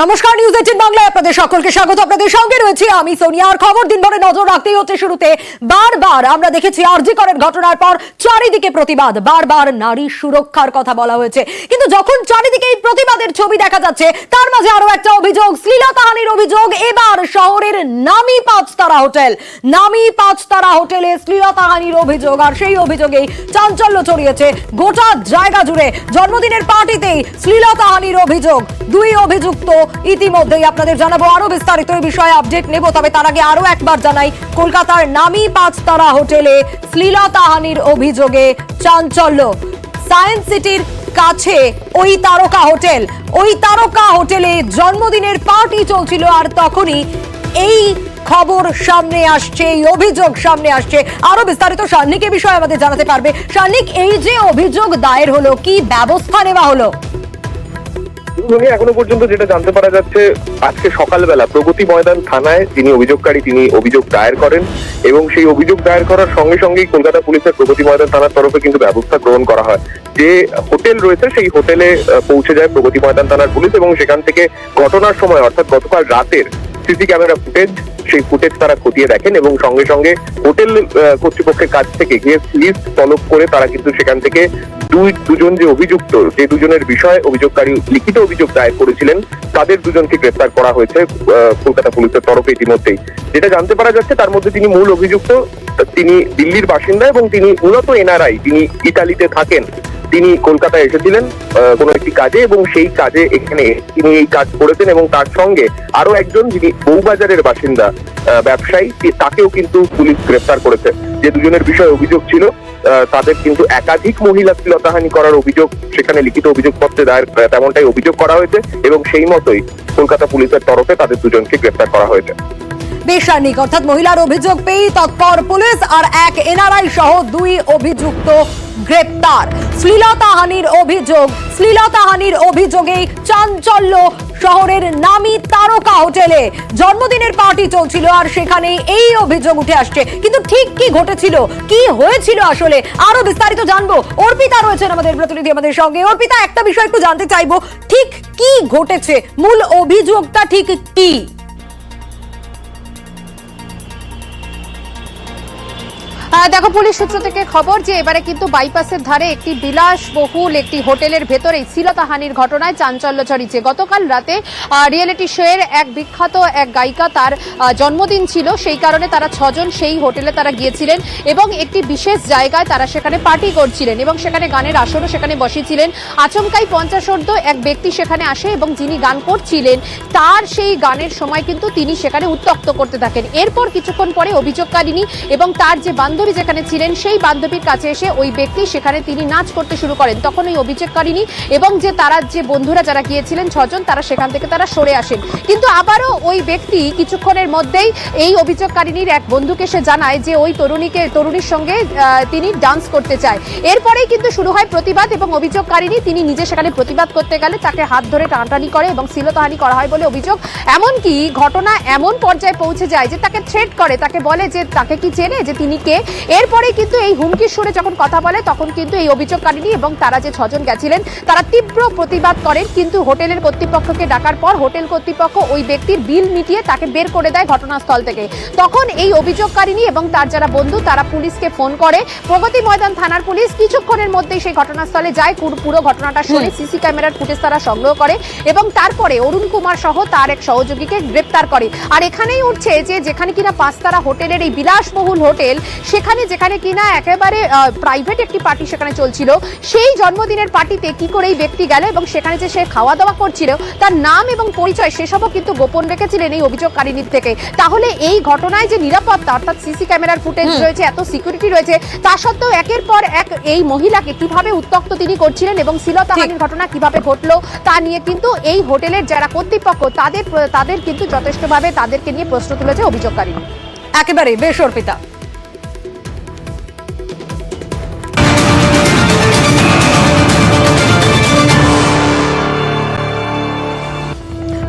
নমস্কার, নিউজ 18 বাংলায় আপনাদের সকলকে স্বাগত। আপনাদের সঙ্গে রয়েছে আমি সোনিয়া। আর খবর দিনভরে নজর রাখতেই হচ্ছে শুরুতে বারবার আমরা দেখেছি আরজি করের ঘটনার পর চারিদিকে প্রতিবাদ, বারবার নারী সুরক্ষার কথা বলা হয়েছে, কিন্তু যখন চারিদিকে এই প্রতিবাদের ছবি দেখা যাচ্ছে তার মাঝে আরো একটা অভিযোগ, শ্লীলতাহানির অভিযোগ। এবার শহরের নামী পাঁচতারা হোটেলে শ্লীলতাহানির অভিযোগ, আর সেই অভিযোগেই চাঞ্চল্য ছড়িয়েছে গোটা জায়গা জুড়ে। জন্মদিনের পার্টিতেই শ্লীলতাহানির অভিযোগ। দুই অভিযুক্ত ইতিমধ্যেই আপনাদের জানাবো, আরো বিস্তারিত এই বিষয়ে আপডেট নেব। তবে তার আগে আরো একবার জানাই, কলকাতার নামী পাঁচতারা হোটেলে শ্লীলতাহানির অভিযোগে চাঞ্চল্য। সায়েন্স সিটির কাছে ওই তারকা হোটেলে জন্মদিনের পার্টি চলছিল, আর তখনই এই খবর সামনে আসছে, এই অভিযোগ সামনে আসছে। আরো বিস্তারিত শার্নিক এ বিষয়ে আমাদের জানাতে পারবে। শার্নিক, এই যে অভিযোগ দায়ের হলো, কি ব্যবস্থা নেওয়া হলো? এখনো পর্যন্ত যেটা জানতে পারা যাচ্ছে, আজকে সকালবেলা প্রগতি ময়দান থানায় যিনি অভিযোগকারী তিনি অভিযোগ দায়ের করেন, এবং সেই অভিযোগ দায়ের করার সঙ্গে সঙ্গেই কলকাতা পুলিশের প্রগতি ময়দান থানার তরফে কিন্তু ব্যবস্থা গ্রহণ করা হয়। যে হোটেল রয়েছে সেই হোটেলে পৌঁছে যায় প্রগতি ময়দান থানার পুলিশ, এবং সেখান থেকে ঘটনার সময় অর্থাৎ গতকাল রাতের সিসি ক্যামেরা ফুটেজ, সেই ফুটেজ তারা খতিয়ে দেখেন, এবং সঙ্গে সঙ্গে হোটেল কর্তৃপক্ষের কাছ থেকে গেস্ট লিস্ট তলব করে তারা কিন্তু সেখান থেকে দুজন যে অভিযুক্ত, যে দুজনের বিষয়ে অভিযোগকারী লিখিত অভিযোগ দায়ের করেছিলেন, তাদের দুজনকে গ্রেফতার করা হয়েছে কলকাতা পুলিশের তরফে ইতিমধ্যেই। যেটা জানতে পারা যাচ্ছে তার মধ্যে তিনি মূল অভিযুক্ত, তিনি দিল্লির বাসিন্দা এবং তিনি মূলত এনআরআই, তিনি ইতালিতে থাকেন। তিনি কলকাতায় এসেছিলেন কোনো একটি কাজে, এবং সেই কাজে এখানে তিনি এই কাজ করেছেন, এবং তার সঙ্গে আরো একজন যিনি বউবাজারের বাসিন্দা ব্যবসায়ী, তাকেও কিন্তু পুলিশ গ্রেফতার করেছে। যে দুজনের বিষয়ে অভিযোগ ছিল তাদের কিন্তু একাধিক মহিলা শ্লীলতাহানি করার অভিযোগ সেখানে লিখিত অভিযোগপত্রে দায়ের, তেমনটাই অভিযোগ করা হয়েছে, এবং সেই মতোই কলকাতা পুলিশের তরফে তাদের দুজনকে গ্রেফতার করা হয়েছে। বেসানিক অর্থাৎ মহিলার অভিযোগ পেয়ে তৎপর পুলিশ, আর এক এনআরআই সহ দুই অভিযুক্ত গ্রেপ্তার। শ্লীলতাহানির অভিযোগে চাঞ্চল্য শহরের নামী তারকা হোটেলে। জন্মদিনের পার্টি চলছিল, আর সেখানে এই অভিযোগ উঠে আসছে। কিন্তু ঠিক কি ঘটেছিল, কি হয়েছিল আসলে, আরো বিস্তারিত জানবো। অর্পিতা রয়েছেন আমাদের প্রতিনিধি আমাদের সঙ্গে। অর্পিতা, একটা বিষয় একটু জানতে চাইবো, ঠিক কি ঘটেছে, মূল অভিযোগটা ঠিক কি? দেখো, পুলিশ সূত্র থেকে খবর যে এবারে কিন্তু বাইপাসের ধারে একটি বিলাসবহুল একটি হোটেলের ভেতরে শ্লীলতাহানির ঘটনায় চাঞ্চল্য ছড়িয়েছে। গতকাল রাতে রিয়েলিটি শোয়ের এক বিখ্যাত এক গায়িকা, তার জন্মদিন ছিল, সেই কারণে তারা 6 জন সেই হোটেলে তারা গিয়েছিলেন, এবং একটি বিশেষ জায়গায় তারা সেখানে পার্টি করছিলেন, এবং সেখানে গানের আসরও সেখানে বসেছিলেন। আচমকাই 50 এক ব্যক্তি সেখানে আসে, এবং যিনি গান করছিলেন তার সেই গানের সময় কিন্তু তিনি সেখানে উত্ত্যক্ত করতে থাকেন। এরপর কিছুক্ষণ পরে অভিযোগকারিনী এবং তার যে বান্ধবী যেখানে ছিলেন সেই বান্ধবীর কাছে এসে ওই ব্যক্তি সেখানে তিনি নাচ করতে শুরু করেন। তখন ওই অভিযোগকারিনী এবং তারা যে বন্ধুরা যারা গিয়েছিলেন 6 জন, তারা সেখান থেকে তারা সরে আসেন। কিন্তু আবারও ওই ব্যক্তি কিছুক্ষণের মধ্যেই এই অভিযোগকারিনীর এক বন্ধুকে সে জানায় যে ওই তরুণীর সঙ্গে তিনি ডান্স করতে চায়। এরপরেই কিন্তু শুরু হয় প্রতিবাদ, এবং অভিযোগকারিনী তিনি নিজে সেখানে প্রতিবাদ করতে গেলে তাকে হাত ধরে টানাটানি করে এবং শ্লীলতাহানি করা হয় বলে অভিযোগ। এমনকি ঘটনা এমন পর্যায়ে পৌঁছে যায় যে তাকে থ্রেট করে, তাকে বলে যে তাকে কি চেনে, যে তিনি কে। এরপরে কিন্তু এই হুমকির সুরে যখন কথা বলে, তখন কিন্তু এই অভিযোগকারিনী এবং তারা যে 6 জন গেছিলেন তারা তীব্র প্রতিবাদ করেন। কিন্তু হোটেলের কর্তৃপক্ষকে ডাকার পর হোটেল কর্তৃপক্ষ ওই ব্যক্তির বিল মিটিয়ে তাকে বের করে দেয় ঘটনাস্থল থেকে। তখন এই অভিযোগকারিনী এবং তার যারা বন্ধু তারা পুলিশকে ফোন করে। প্রগতি ময়দান থানার পুলিশ কিছুক্ষণের মধ্যেই সেই ঘটনাস্থলে যায়, পুরো ঘটনাটা শুনে সিসি ক্যামেরার ফুটেজ তারা সংগ্রহ করে, এবং তারপরে অরুণ কুমার সহ তার এক সহযোগীকে গ্রেপ্তার করে। আর এখানেই উঠছে যে যেখানে কিনা পাঁচতারা হোটেলের এই বিলাসবহুল হোটেল, যেখানে কিনা একেবারে প্রাইভেট একটি পার্টি সেখানে চলছিল, সেই জন্মদিনের পার্টিতে কি করে এই ব্যক্তি গেল, এবং সেখানে যে সে খাওয়া দাওয়া করছিল তার নাম এবং পরিচয় সেসবও কিন্তু গোপন রেখেছিলেন এই অভিযোগকারিনীর থেকে। তাহলে এই ঘটনায় যে নিরাপত্তা অর্থাৎ সিসি ক্যামেরার ফুটেজ রয়েছে, এত সিকিউরিটি রয়েছে, তা সত্ত্বেও একের পর এক এই মহিলাকে কিভাবে উত্ত্যক্ত তিনি করছিলেন এবং শ্লীলতাহানির ঘটনা কিভাবে ঘটলো তা নিয়ে কিন্তু এই হোটেলের যারা কর্তৃপক্ষ তাদের কিন্তু যথেষ্টভাবে তাদেরকে নিয়ে প্রশ্ন তুলেছে অভিযোগকারিনী। একেবারে বেশ অর্পিতা।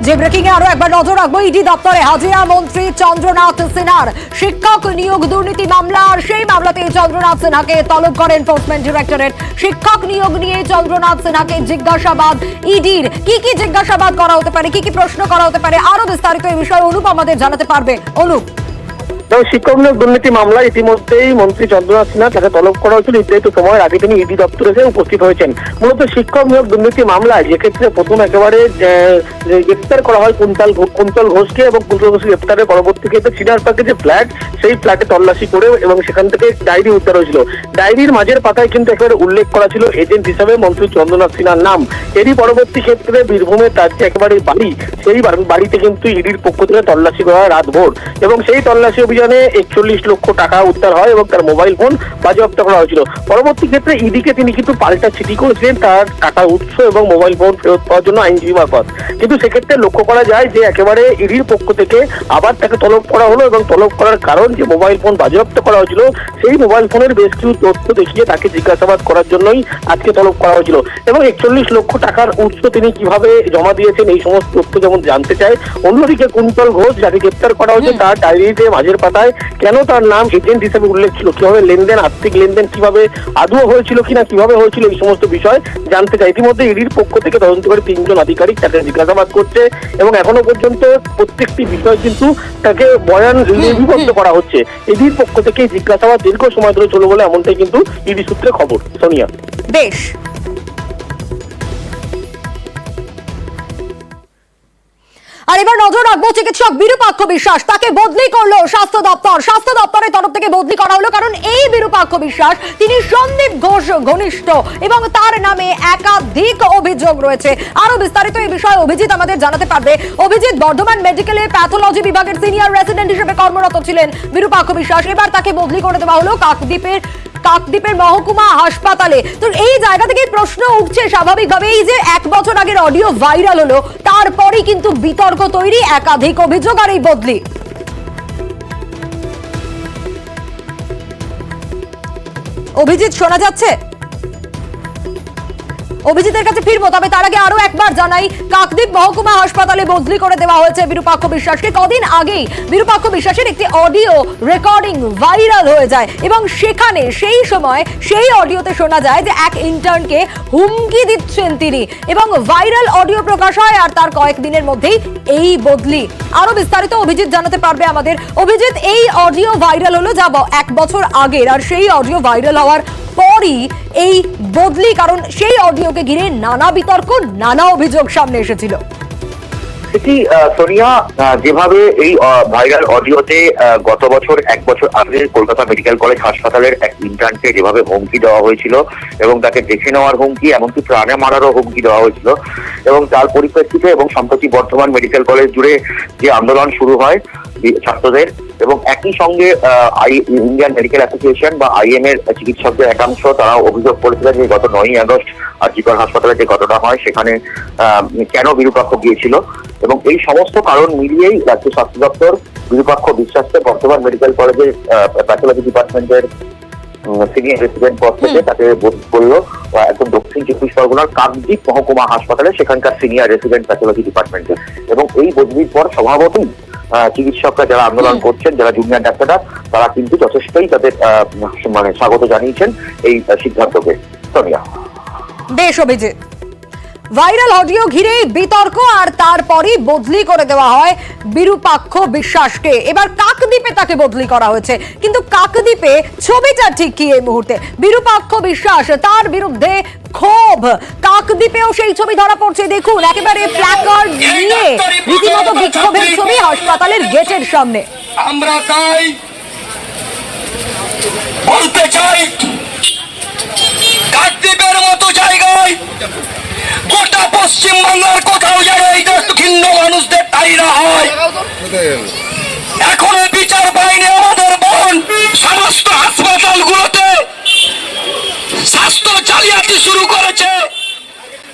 যে ব্রেকিং এ আরো একবার নজর রাখবো, ইডি দপ্তরে হাজিরা মন্ত্রী চন্দ্রনাথ সিনহার। শিক্ষক নিয়োগ দুর্নীতি মামলা, আর সেই মামলাতে চন্দ্রনাথ সিনহাকে তলব করে এনফোর্সমেন্ট ডিরেক্টরেট। শিক্ষক নিয়োগ নিয়ে চন্দ্রনাথ সিনহাকে জিজ্ঞাসাবাদ ইডির। কি কি জিজ্ঞাসাবাদ করা হতে পারে, কি কি প্রশ্ন করা হতে পারে, আরো বিস্তারিত এই বিষয়ে অনুপ আমাদের জানাতে পারবে। অনুপ, শিক্ষক নিয়োগ দুর্নীতি মামলা ইতিমধ্যেই মন্ত্রী চন্দ্রনাথ সিনহা তাকে তলব করা হয়েছিল। নির্ধারিত সময়ের আগে তিনি ইডি দপ্তরে এসে উপস্থিত হয়েছেন। মূলত শিক্ষক নিয়োগ দুর্নীতি মামলায় যে ক্ষেত্রে প্রথম একেবারে গ্রেপ্তার করা হয় কুন্তল ঘোষকে, এবং কুন্তল ঘোষকে গ্রেপ্তারের পরবর্তী ক্ষেত্রে সিনার পার্কে যে ফ্ল্যাট, সেই ফ্ল্যাটে তল্লাশি করে এবং সেখান থেকে ডায়েরি উদ্ধার হয়েছিল। ডায়েরির মাঝের পাতায় কিন্তু একেবারে উল্লেখ করা ছিল এজেন্ট হিসাবে মন্ত্রী চন্দ্রনাথ সিনহার নাম। এরই পরবর্তী ক্ষেত্রে বীরভূমে তার যে একেবারে বাড়ি, সেই বাড়িতে কিন্তু ইডির পক্ষ থেকে তল্লাশি করা হয় রাতভর, এবং সেই তল্লাশি অভিযানে 41 লক্ষ টাকা উদ্ধার হয় এবং তার মোবাইল ফোন বাজেয়াপ্ত করা হয়েছিল। পরবর্তী ক্ষেত্রে ইডিকে তিনি কিন্তু পাল্টা চিঠি করেছিলেন তার টাকার উৎস এবং মোবাইল ফোন ফেরত পাওয়ার জন্য আইনজীবী মারফত। কিন্তু সেক্ষেত্রে লক্ষ্য করা যায় যে একেবারে ইডির পক্ষ থেকে আবার তাকে তলব করা হলো, এবং তলব করার কারণ যে মোবাইল ফোন বাজেয়াপ্ত করা হয়েছিল, সেই মোবাইল ফোনের বেশ কিছু তথ্য দেখিয়ে তাকে জিজ্ঞাসাবাদ করার জন্যই আজকে তলব করা হয়েছিল। এবং 41 লক্ষ টাকার উৎস তিনি কিভাবে জমা দিয়েছেন এই সমস্ত তথ্য যেমন জানতে চায়। অন্যদিকে কুন্তল ঘোষ যাকে গ্রেপ্তার করা হয়েছে, তার ডায়েরিতে মাঝের পাতায় কেন তার নাম এজেন্ট হিসেবে উল্লেখ ছিল, কিভাবে লেনদেন, আর্থিক লেনদেন কিভাবে আদৌ হয়েছিল কিনা, কিভাবে হয়েছিল, এই সমস্ত বিষয় জানতে চায়। ইতিমধ্যে ইডির পক্ষ থেকে তদন্তকারী 3 জন আধিকারিক তাকে জিজ্ঞাসাবাদ করছে, এবং এখনো পর্যন্ত প্রত্যেকটি বিষয় কিন্তু তাকে বয়ান লিপিবদ্ধ করা হচ্ছে। ইডির পক্ষ থেকে জিজ্ঞাসাবাদ দীর্ঘ সময় ধরে চলে বলে এমনটাই কিন্তু ইডি সূত্রে খবর। সোনিয়া, বেশ। আর এবার নজর রাখবো চিকিৎসক বিরূপাক্ষ বিশ্বাস, তাকে বদলি করলো স্বাস্থ্য দপ্তর। স্বাস্থ্য দপ্তরের তরফ থেকে বদলি করা হলো, কারণ এই বিরূপাক্ষ বিশ্বাস তিনি সন্দীপ ঘোষ ঘনিষ্ঠ এবং তার নামে একাধিক অভিযোগ রয়েছে। আরো বিস্তারিত এই বিষয়ে অভিজিৎ আমাদের জানাতে পারবে। অভিজিৎ, বর্ধমান মেডিকেলের প্যাথোলজি বিভাগের সিনিয়র রেসিডেন্ট হিসেবে কর্মরত ছিলেন বিরূপাক্ষ বিশ্বাস, এবার তাকে বদলি করে দেওয়া হলো কাকদ্বীপের মহকুমা হাসপাতালে। তো এই জায়গা থেকে প্রশ্ন উঠছে স্বাভাবিকভাবে, এই যে 1 বছর আগের অডিও ভাইরাল হলো, তারপরেই কিন্তু বিতর্ক তৈরি, একাধিক অভিযোগ আর এই বদলি। অভিজিৎ, শোনা যাচ্ছে? অভিজিতের কাছে ফিরবো, তবে তার আগে আরো একবার জানাই, কাকদ্বীপ মহকুমা হাসপাতালে বদলি করে দেওয়া হয়েছে বিরূপাক্ষ বিশ্বাসকে। কদিন আগেই বিরূপাক্ষ বিশ্বাসের একটি অডিও রেকর্ডিং ভাইরাল হয়ে যায়, এবং সেখানে সেই সময় সেই অডিওতে শোনা যায় যে এক ইন্টার্নকে হুমকি দিচ্ছেন তিনি, এবং ভাইরাল অডিও প্রকাশ হয়, আর তার কয়েকদিনের মধ্যেই এই বদলি। আরো বিস্তারিত অভিজিৎ জানাতে পারবে আমাদের। অভিজিৎ, এই অডিও ভাইরাল হলো যা 1 বছর আগের, আর সেই অডিও ভাইরাল হওয়ার পরই এই বদলি, কারণ সেই অডিওকে ঘিরে নানা বিতর্ক, নানা অভিযোগ সামনে এসেছিল। এটি সোনিয়া, যেভাবে এই ভাইরাল অডিওতে গত বছর 1 বছর আগে কলকাতা মেডিকেল কলেজ হাসপাতালের এক ইন্টার্নকে যেভাবে হুমকি দেওয়া হয়েছিল, এবং তাকে দেখে নেওয়ার হুমকি, এমনকি প্রাণে মারারও হুমকি দেওয়া হয়েছিল, এবং তার পরিপ্রেক্ষিতে এবং সম্প্রতি বর্ধমান মেডিকেল কলেজ জুড়ে যে আন্দোলন শুরু হয় ছাত্রদের, এবং একই সঙ্গে ইন্ডিয়ান মেডিকেল অ্যাসোসিয়েশন বা IM এর চিকিৎসকদের একাংশ তারা অভিযোগ করেছিলেন যে গত 9ই আগস্ট আর.জি.কর হাসপাতালে যে ঘটনা হয় সেখানে কেন বিরূপাক্ষ গিয়েছিল, এবং এই সমস্ত কারণ মিলিয়েই রাজ্য স্বাস্থ্য দপ্তর বিরূপাক্ষ বিশ্বাসকে বর্ধমান মেডিকেল কলেজের প্যাথোলজি ডিপার্টমেন্টের সিনিয়র রেসিডেন্ট পদ থেকে তাকে বদলি করলো একদম দক্ষিণ 24 পরগনার কাকদ্বীপ মহকুমা হাসপাতালে, সেখানকার সিনিয়র রেসিডেন্ট প্যাথোলজি ডিপার্টমেন্টে। এবং এই বদলির পর স্বভাবতই চিকিৎসকরা যারা আন্দোলন করছেন, যারা জুনিয়র ডাক্তাররা, তারা কিন্তু যথেষ্টই তাদের স্বাগত জানিয়েছেন এই সিদ্ধান্তকে। সোনিয়া, বেশ অভিজিৎ। ভাইরাল অডিও ঘিরে বিতর্ক, আর তারপরই বদলি করে দেওয়া হয় বিরূপাক্ষ বিশ্বাসকে। এবার কাকদ্বীপে তাকে বদলি করা হয়েছে, কিন্তু কাকদ্বীপে ছবিটা ঠিক কি এই মুহূর্তে? বিরূপাক্ষ বিশ্বাস, তার বিরুদ্ধে ক্ষোভ, কাকদ্বীপেও সেই ছবি ধরা পড়ছে। দেখুন, একেবারে প্ল্যাকার্ড নিয়ে রীতিমতো বিক্ষোভের ছবি হাসপাতালের গেটের সামনে। আমরা তাই বলতে চাই, কাকদ্বীপের মতো জায়গায় গোটা পশ্চিমবাংলার কোথাও যেন এই দক্ষিণ মানুষদের তাইরা হয়। এখনো বিচার পায়নি আমাদের বোন। সমস্ত হাসপাতালগুলোতে স্বাস্থ্য জালিয়াতি শুরু করেছে।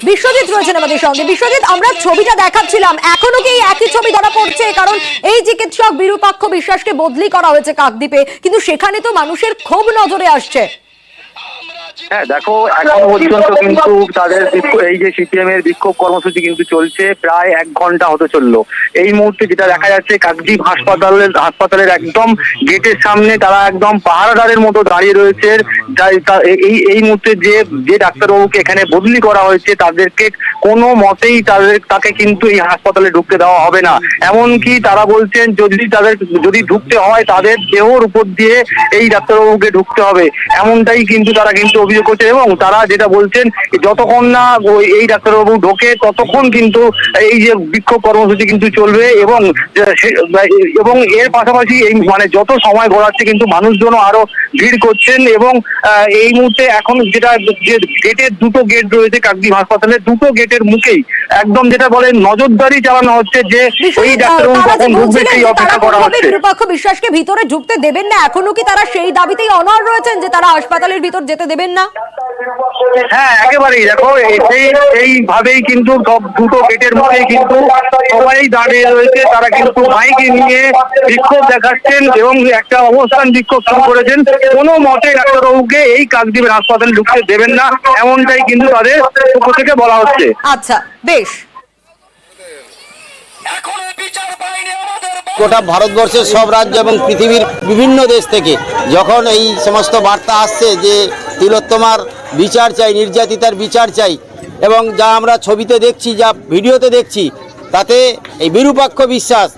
বিশ্বজিৎ রয়েছেন আমাদের সঙ্গে। বিশ্বজিৎ, আমরা ছবিটা দেখাচ্ছিলাম, এখনো কি একই ছবি ধরা পড়ছে? কারণ এই চিকিৎসক বিরূপাক্ষ বিশ্বাসকে বদলি করা হয়েছে কাকদ্বীপে, কিন্তু সেখানে তো মানুষের ক্ষোভ নজরে আসছে। হ্যাঁ দেখো, এখন পর্যন্ত কিন্তু তাদের এই যে সিপিএম এর বিক্ষোভ কর্মসূচি কিন্তু চলছে প্রায় 1 ঘন্টা হতে চললো। এই মুহূর্তে যেটা দেখা যাচ্ছে, কাকদ্বীপ হাসপাতালের একদম গেটের সামনে তারা একদম পাহারাদারের মতো দাঁড়িয়ে রয়েছে। এই মুহূর্তে যে ডাক্তারবাবুকে এখানে বদলি করা হয়েছে তাদেরকে কোনো মতেই তাকে কিন্তু এই হাসপাতালে ঢুকতে দেওয়া হবে না। এমনকি তারা বলছেন যদি ঢুকতে হয় তাদের দেহর উপর দিয়ে এই ডাক্তারবাবুকে ঢুকতে হবে, এমনটাই কিন্তু তারা কিন্তু অভিযোগ করছে। এবং তারা যেটা বলছেন, যতক্ষণ না এই ডাক্তারবাবু ঢোকে ততক্ষণ কিন্তু এই যে বিক্ষোভ কর্মসূচি কিন্তু চলবে। এবং এর পাশাপাশি এই মানে যত সময় গড়াচ্ছে কিন্তু মানুষজনও আরো ভিড় করছেন। এবং এই মুহূর্তে এখন যেটা যে গেটের 2টো গেট রয়েছে কাকদ্বীপ হাসপাতালে, 2টো গেটের মুখেই একদম যেটা বলে নজরদারি চালানো হচ্ছে যে এই ডাক্তারবাবু কখন ঢুকবে সেই অপেক্ষা করা হচ্ছে। বিরূপাক্ষ বিশ্বাসকে ভিতরে ঢুকতে দেবেন না, এখনো কি তারা সেই দাবিতেই অনড় রয়েছেন যে তারা হাসপাতালের ভিতর যেতে দেবেন না? হ্যাঁ একেবারেই, দেখো এইভাবেই কিন্তু সব 2টো গেটের মধ্যেই কিন্তু সবাই দাঁড়িয়ে রয়েছে। তারা কিন্তু মাইক নিয়ে বিক্ষোভ দেখাচ্ছেন এবং একটা অবস্থান বিক্ষোভ শুরু করেছেন। কোনো মতে ডাক্তারবাবুকে এই কাকদ্বীপের হাসপাতালে ঢুকতে দেবেন না, এমনটাই কিন্তু তাদের পক্ষ থেকে বলা হচ্ছে। আচ্ছা বেশ, এখনো বিচার পায়নি আমাদের গোটা ভারতবর্ষের সব রাজ্য এবং পৃথিবীর বিভিন্ন দেশ থেকে যখন এই সমস্ত বার্তা আসছে যে তিলোত্তমার বিচার চাই, নির্যাতিতার বিচার চাই, এবং যা আমরা ছবিতে দেখছি, যা ভিডিওতে দেখছি, তাতে এই বিরূপাক্ষ বিশ্বাস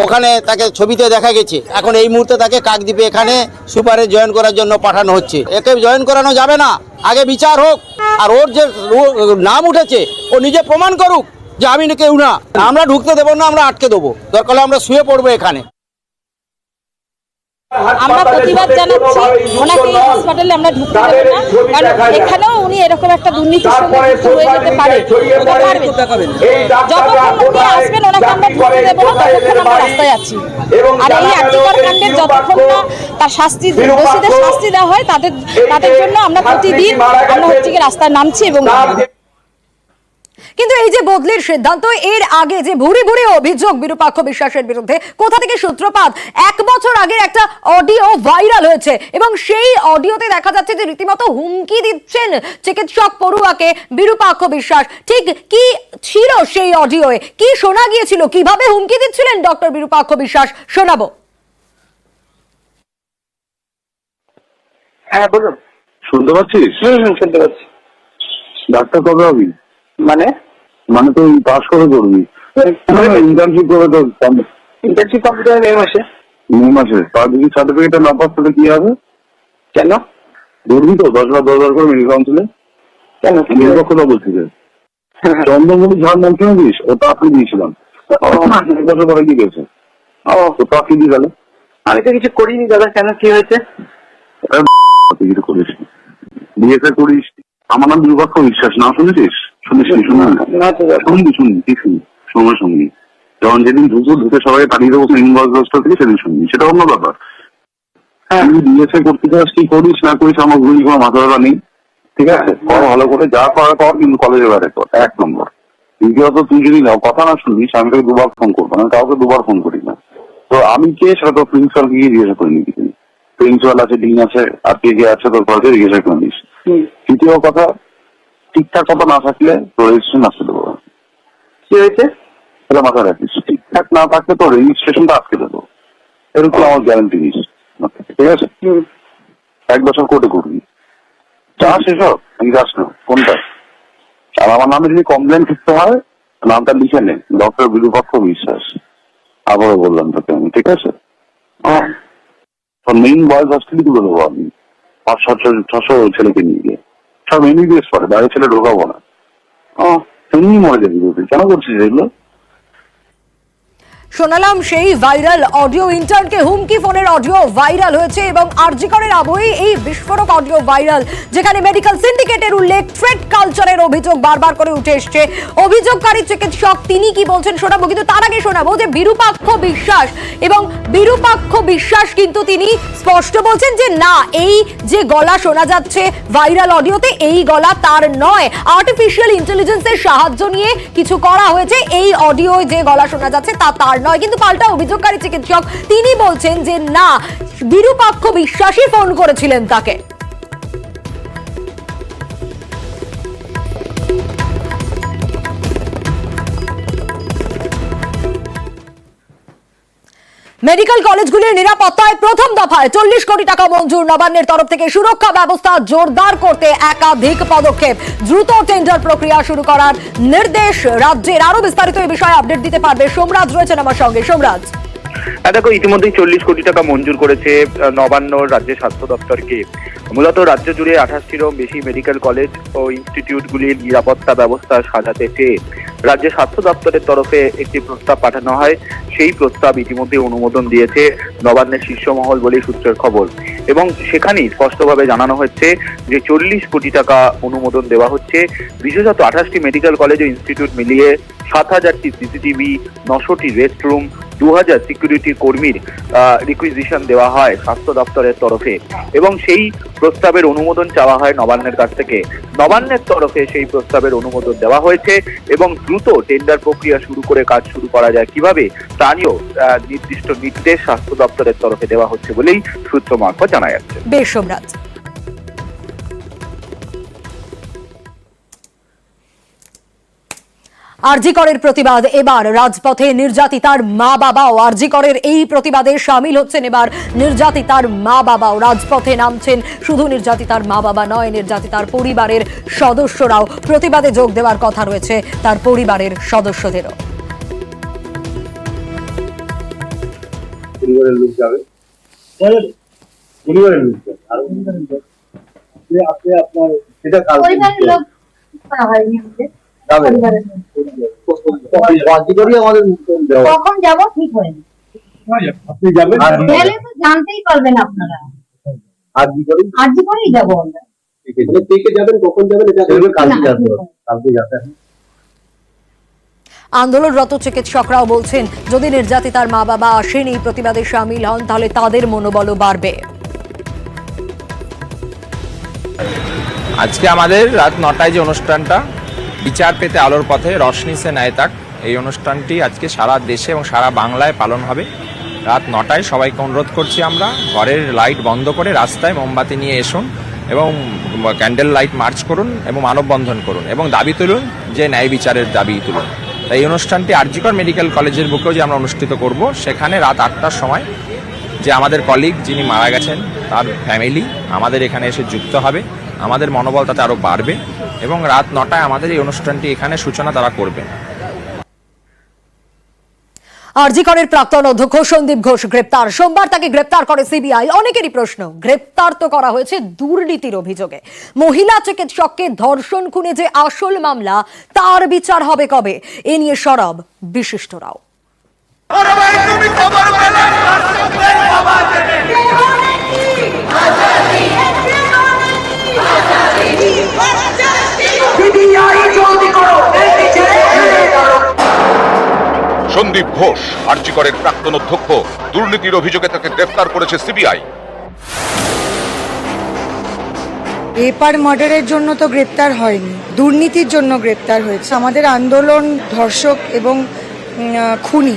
ওখানে তাকে ছবিতে দেখা গেছে। এখন এই মুহূর্তে তাকে কাকদ্বীপে এখানে সুপারে জয়েন করার জন্য পাঠানো হচ্ছে। একে জয়েন করানো যাবে না, আগে বিচার হোক। আর ওর যে নাম উঠেছে ও নিজে প্রমাণ করুক যে আমি কেউ না, আমরা ঢুকতে দেবো না, আমরা আটকে দেবো, দরকার হলে আমরা শুয়ে পড়বো এখানে। আমরা প্রতিবাদ জানাচ্ছি, ওনাকে এই হাসপাতালে আমরা ঢুকতে দেবো না, কারণ এখানেও উনি এরকম একটা দুর্নীতির সঙ্গে যুক্ত হয়ে যেতে পারে। যতক্ষণ উনি আসবেন ওনাকে আমরা ঢুকতে দেবো না, ততক্ষণ আমরা রাস্তায় আছি। আর এই আর্যিকর কাণ্ডের যতক্ষণ না তার শাস্তি, দোষীদের শাস্তি দেওয়া হয়, তাদের জন্য আমরা প্রতিদিন আমরা হচ্ছে কি রাস্তায় নামছি। এবং কিন্তু এই যে বদলির সিদ্ধান্ত, এর আগে যে ভুরি ভুরি অভিযোগ বিরূপাক্ষ বিশ্বাসের বিরুদ্ধে, কোথা থেকে সূত্রপাত? 1 বছর আগের একটা অডিও ভাইরাল হয়েছে এবং সেই অডিওতে দেখা যাচ্ছে যে রীতিমতো হুমকি দিচ্ছেন চিকিৎসক পড়ুয়াকে বিরূপাক্ষ বিশ্বাস। ঠিক কি ছিল সেই অডিওয়ে, কি শোনা গিয়েছিল, কিভাবে হুমকি দিচ্ছিলেন ডক্টর বিরূপাক্ষ বিশ্বাস, শোনাবো। হ্যাঁ বলুন। শুনতে পাচ্ছিস? শুনতে পাচ্ছি। ডাক্তার কবে হবি? মানে তো পাস করে করবি, ইন্টার্নশিপ করে তো ইন্টার্নশিপ কমপ্লিট হয় মে মাসে। মে মাসে তার যদি সার্টিফিকেট না পাস তাহলে কি হবে? কেন ধরবি তো 10,000 করে মেডিকেল কাউন্সিলে? কেন কথা বলছি যে চন্দ্রমণি ঝাড় নাম শুনেছিস? ওটা আপনি দিয়েছিলাম, বছর পরে কি গেছে? তো তা কি দিয়ে গেল? আমি তো কিছু করিনি দাদা। কেন কি হয়েছে? কিছু করিস, বিয়েতে করিস। আমার নাম বিরূপাক্ষ বিশ্বাস, না শুনেছিস? শুনিস? শুনবি সময় শুনবি। যখন যেদিন ঢুকে সবাই পাঠিয়ে দেবো থেকে, সেদিন শুনবি, সেটা অন্য ব্যাপার। তুই বিএসএ করতে চাস, কি করিস না করিস আমার ঘুরি কোনো মাথা ব্যথা নেই, ঠিক আছে? কর ভালো করে, যা করার কর, কিন্তু কলেজে বেড়ে কর, 1 নম্বর। দ্বিতীয়ত তুই যদি কথা না শুনিস, আমি তোকে 2বার ফোন করবো, আমি কাউকে 2বার ফোন করি না। তো আমি কে সেটা তো প্রিন্সিপালকে গিয়ে জিজ্ঞাসা করে নিবি। প্রিন্সিপাল আছে, ডিন আছে, আর কে কে আছে তোর কলেজে জিজ্ঞাসা করে নিস। তৃতীয় কথা, ঠিকঠাক কথা না থাকলে তোর রেজিস্ট্রেশন আসতে দেবো। কি হয়েছে এটা মাথায় রাখিস, ঠিকঠাক না থাকলে তোর রেজিস্ট্রেশনটা আটকে দেবো, এরকম আমার গ্যারান্টি দিস, ঠিক আছে? 1 বছর কোর্টে করবি, চাস এসব নাকি যাস না, কোনটা? আর আমার নামে যদি কমপ্লেন করতে হয়, নামটা লিখে নে, ডক্টর বিরূপাক্ষ বিশ্বাস। আবারও বললাম তোকে আমি, ঠিক আছে? তোর মেইন বয়েজ হস্টেলে তুলে দেবো আমি, 500-600 ছেলেকে নিয়ে গিয়ে। সব এমবিবিএস পড়ে, বাইরে ছেলে ঢোকাবো না। এমনি মরে যাবি, কেন করছিস এগুলো? শোনালাম সেই ভাইরাল অডিও, ইন্টার্নকে হুমকি ফোনের অডিও ভাইরাল হয়েছে এবং আরজিকরের আবহে এই বিস্ফোরক অডিও ভাইরাল, যেখানে মেডিকেল সিন্ডিকেটের উল্লেখ, থ্রেট কালচারের অভিযোগ বারবার করে উঠে এসছে। অভিযোগকারী চিকিৎসক তিনি কি বলছেন শোনাবো, কিন্তু তার আগে শোনাবো যে বিরূপাক্ষ বিশ্বাস, এবং বিরূপাক্ষ বিশ্বাস কিন্তু তিনি স্পষ্ট বলছেন যে না, এই যে গলা শোনা যাচ্ছে ভাইরাল অডিওতে, এই গলা তার নয়, আর্টিফিশিয়াল ইন্টেলিজেন্সের সাহায্য নিয়ে কিছু করা হয়েছে, এই অডিও যে গলা শোনা যাচ্ছে তা তার নয়। কিন্তু পাল্টা অভিযোগকারী চিকিৎসক তিনি বলছেন যে না, বিরূপাক্ষ বিশ্বাসই ফোন করেছিলেন তাকে। মেডিকেল কলেজগুলির নিরাপত্তায় প্রথম দফায় 40 কোটি টাকা মঞ্জুর। নবান্নের তরফ থেকে সুরক্ষা ব্যবস্থা জোরদার করতে একাধিক পদক্ষেপ। দ্রুত টেন্ডার প্রক্রিয়া শুরু করার নির্দেশ রাজ্যের। আরো বিস্তারিত এই বিষয়ে আপডেট দিতে পারবে সোমরাজ, রয়েছেন আমার সঙ্গে। সোমরাজ, দেখো, ইতিমধ্যেই 40 কোটি টাকা মঞ্জুর করেছে নবান্ন রাজ্যের স্বাস্থ্য দপ্তরকে। মূলত রাজ্য জুড়ে 28টিরও বেশি মেডিকেল কলেজ ও ইনস্টিটিউটগুলির নিরাপত্তা ব্যবস্থা সাজাতে চেয়ে রাজ্যের স্বাস্থ্য দপ্তরের তরফে একটি প্রস্তাব পাঠানো হয়। সেই প্রস্তাব ইতিমধ্যে অনুমোদন দিয়েছে নবান্নের শীর্ষ মহল বলেই সূত্রের খবর, এবং সেখানেই স্পষ্টভাবে জানানো হচ্ছে যে 40 কোটি টাকা অনুমোদন দেওয়া হচ্ছে। বিশেষত 28টি মেডিকেল কলেজ ও ইনস্টিটিউট মিলিয়ে 7000টি সিসিটিভি, 900টি রেস্টরুম, 2000 সিকিউরিটি কর্মীর রিকুইজিশন দেওয়া হয় স্বাস্থ্য দপ্তরের তরফে, এবং সেই প্রস্তাবের অনুমোদন চাওয়া হয় নবান্নের কাছ থেকে। নবান্নের তরফে সেই প্রস্তাবের অনুমোদন দেওয়া হয়েছে এবং দ্রুত টেন্ডার প্রক্রিয়া শুরু করে কাজ শুরু করা যায় কিভাবে তা নিয়েও নির্দিষ্ট নির্দেশ স্বাস্থ্য দপ্তরের তরফে দেওয়া হচ্ছে বলেই সূত্র মারফত জানা যাচ্ছে। বেশ সোমরাজ। আরজি করের প্রতিবাদ এবার রাজপথে। নির্যাতিতার মা বাবাও আরজি করের এই প্রতিবাদে সামিল হচ্ছেন। এবার নির্যাতিতার মা বাবাও রাজপথে নামছেন। শুধু নির্যাতিতার মা বাবা নয়, নির্যাতিতার পরিবারের সদস্যরাও প্রতিবাদে যোগ দেওয়ার কথা রয়েছে তার পরিবারের সদস্যদেরও। পরিবারের লোক যাবে, পরিবারের লোক যাবে, আর আপনি আপনার সেটা পরিবারের লোক করা হয়নি আমাদের। কখন যাবো ঠিক হয়নি, আপনি যাবেন, গেলে তো জানতেই পারবেন আপনারা। আরজি করেই যাবো আমরা। ঠিক আছে, কে কে যাবেন, কখন যাবেন, এটা কালকে যাবেন, কালকে যাবেন। আন্দোলনরত চিকিৎসকরাও বলছেন, যদি নির্যাতিতার মা বাবা আসেন এই প্রতিবাদে সামিল হন তাহলে তাদের মনোবলও বাড়বে। আজকে আমাদের রাত 9টায় যে অনুষ্ঠানটা, বিচার পেতে আলোর পথে রশনি সে ন্যায় তাক, এই অনুষ্ঠানটি আজকে সারা দেশে এবং সারা বাংলায় পালন হবে। রাত 9টায় সবাইকে অনুরোধ করছি আমরা, ঘরের লাইট বন্ধ করে রাস্তায় মোমবাতি নিয়ে এসুন এবং ক্যান্ডেল লাইট মার্চ করুন এবং মানববন্ধন করুন এবং দাবি তুলুন, যে ন্যায় বিচারের দাবি তুলুন। তাই এই অনুষ্ঠানটি আরজি কর মেডিকেল কলেজের বুকেও যে আমরা অনুষ্ঠিত করব, সেখানে রাত 8টার সময় যে আমাদের কলিগ যিনি মারা গেছেন তার ফ্যামিলি আমাদের এখানে এসে যুক্ত হবে। আমাদের মনোবল তাতে আরও বাড়বে এবং রাত 9টায় আমাদের এই অনুষ্ঠানটি এখানে সূচনা তারা করবেন। আরজি করের প্রাক্তন অধ্যক্ষ সন্দীপ ঘোষ গ্রেপ্তার। সোমবার তাকে গ্রেপ্তার করে সিবিআই। অনেকেরই প্রশ্ন, গ্রেপ্তার তো করা হয়েছে দুর্নীতির অভিযোগে। মহিলা চিকিৎসককে ধর্ষণ খুনে যে আসল মামলা, তার বিচার হবে কবে? এ নিয়ে সরব বিশিষ্টরাও। সন্দীপ ঘোষ আরজি করের প্রাক্তন অধ্যক্ষ, দুর্নীতির অভিযোগে তাকে গ্রেফতার করেছে সিবিআই। রেপার মার্ডারের জন্য তো গ্রেপ্তার হয়নি, দুর্নীতির জন্য গ্রেপ্তার হয়েছে। আমাদের আন্দোলন ধর্ষক এবং খুনি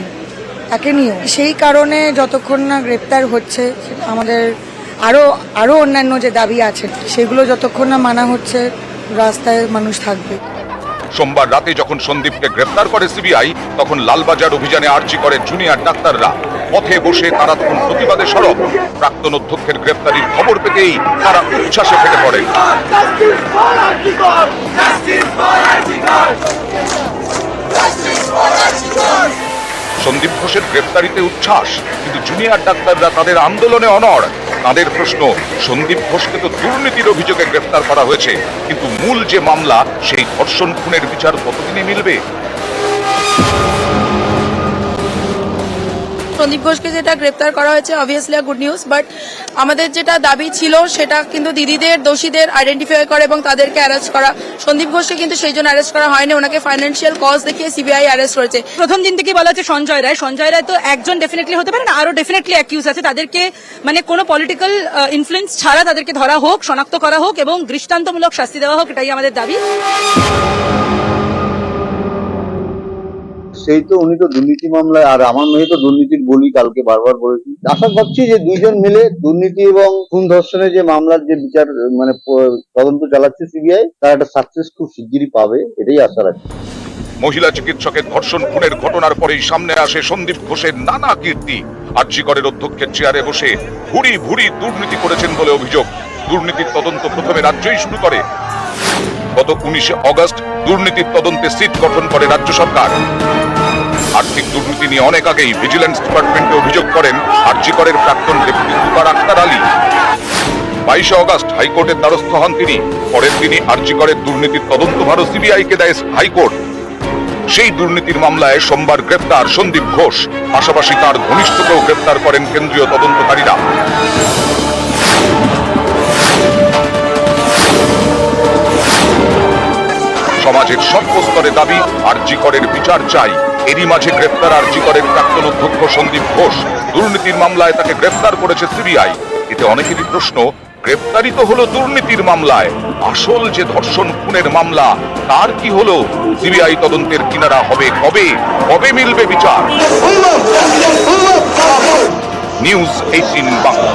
তাকে নিয়েও, সেই কারণে যতক্ষণ না গ্রেপ্তার হচ্ছে আমাদের আরো অন্যান্য যে দাবি আছে সেগুলো যতক্ষণ না মানা হচ্ছে, রাস্তায় মানুষ থাকবে। সোমবার রাতে যখন সন্দীপকে গ্রেফতার করে সিবিআই, তখন লালবাজার অভিযানে আরজি করের জুনিয়র ডাক্তাররা পথে বসে তারা তখন প্রতিবাদে সরব। প্রাক্তন অধ্যক্ষের গ্রেফতারির খবর পেতেই তারা উচ্ছ্বাসে ফেটে পড়ে। সন্দীপ ঘোষের গ্রেফতারিতে উচ্ছ্বাস, কিন্তু জুনিয়র ডাক্তাররা তাদের আন্দোলনে অনড়। তাদের প্রশ্ন, সন্দীপ ঘোষকে তো দুর্নীতির অভিযোগে গ্রেফতার করা হয়েছে, কিন্তু মূল যে মামলা, সেই ধর্ষণ খুনের বিচার কতদিনে মিলবে? সন্দীপ ঘোষকে যেটা গ্রেপ্তার করা হয়েছে অবভিয়াসলি গুড নিউজ, বাট আমাদের যেটা দাবি ছিল সেটা কিন্তু দিদিদের, দোষীদের আইডেন্টিফাই করা এবং তাদেরকে অ্যারেস্ট করা। সন্দীপ ঘোষকে কিন্তু সেই জন্য অ্যারেস্ট করা হয়নি, ওনাকে ফাইন্যান্সিয়াল কজ দেখিয়ে সিবিআই অ্যারেস্ট করেছে। প্রথম দিন থেকে বলা হচ্ছে সঞ্জয় রায় তো একজন ডেফিনেটলি হতে পারে না, আরো ডেফিনেটলি অ্যাকিউজ আছে। তাদেরকে মানে কোনো পলিটিক্যাল ইনফ্লুয়েন্স ছাড়া তাদেরকে ধরা হোক, শনাক্ত করা হোক এবং দৃষ্টান্তমূলক শাস্তি দেওয়া হোক, এটাই আমাদের দাবি। সেই তো উনি তো দুর্নীতি মামলায়, আর আমার মেয়ে তো দুর্নীতির বলি কালকে বারবার বলেছি। আশা করছি যে দুইজন মিলে দুর্নীতি এবং খুন ধর্ষণের যে মামলার যে বিচার মানে তদন্ত চালাচ্ছে সিবিআই, তার একটা সাকসেস খুব শিগগিরই পাবে, এটাই আশা রাখছি। মহিলা চিকিৎসকের ধর্ষণ খুনের ঘটনার পরেই সামনে আসে সন্দীপ ঘোষের নানা কীর্তি। আরজি করের অধ্যক্ষের চেয়ারে বসে ভুরি ভুরি দুর্নীতি করেছেন বলে অভিযোগ। দুর্নীতির তদন্ত প্রথমে রাজ্যই শুরু করে। গত 19 আগস্ট দুর্নীতির তদন্তে সিট গঠন করে রাজ্য সরকার। আর্থিক দুর্নীতি নিয়ে অনেক আগেই ভিজিল্যান্স ডিপার্টমেন্টে অভিযোগ করেন আরজি করের প্রাক্তন deputy super Akhtar Ali. 22 August হাইকোর্টের দ্বারস্থ হন তিনি। পরের দিনই আরজি করের দুর্নীতির তদন্তভারও সিবিআই কে দেয় হাইকোর্ট। সেই দুর্নীতির মামলায় সোমবার গ্রেপ্তার সন্দীপ ঘোষ, পাশাপাশি তার ঘনিষ্ঠকেও গ্রেপ্তার করেন কেন্দ্রীয় তদন্তকারীরা। সমাজের সর্বস্তরে দাবি আরজি করের বিচার চাই। এরই মাঝে গ্রেপ্তার আরজি করের প্রাক্তন অধ্যক্ষ সন্দীপ ঘোষ। দুর্নীতির মামলায় তাকে গ্রেপ্তার করেছে সিবিআই। এতে অনেকেরই প্রশ্ন, গ্রেপ্তারই তো হলো দুর্নীতির মামলায়, আসল যে ধর্ষণ খুনের মামলা তার কি হলো? সিবিআই তদন্তের কিনারা হবে কবে? কবে মিলবে বিচার? নিউজ 18 বাংলা।